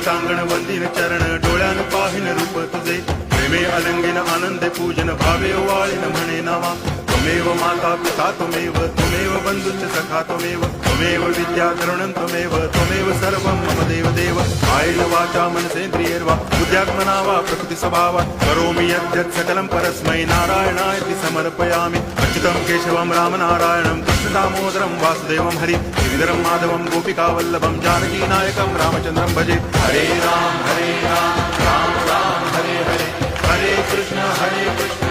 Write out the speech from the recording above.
सांगण वंदिन चरण डोळ्यान पाहिन रूप तुझे प्रेमे अलंगिन आनंद पूजन भावे वाळीन म्हणे नावा त्वमेव माता पिता त्वमेव बंधुश्च सखा त्वमेव विद्या करुणं त्वमेव सर्वं मम देव कायेन वाचा मनसेन्द्रियैर्वा बुद्ध्यात्मना वा प्रकृति स्वभावात् करोमि यद्यत् सकलं परस्मै नारायणायति समर्पयामि अच्युतं केशवं रामनारायणं कृष्णदामोदरं वासुदेवं हरि गिरिधरं माधवं गोपिकावल्लभं जानकीनायकं रामचन्द्रं भजे हरे राम राम राम हरे हरे हरे कृष्ण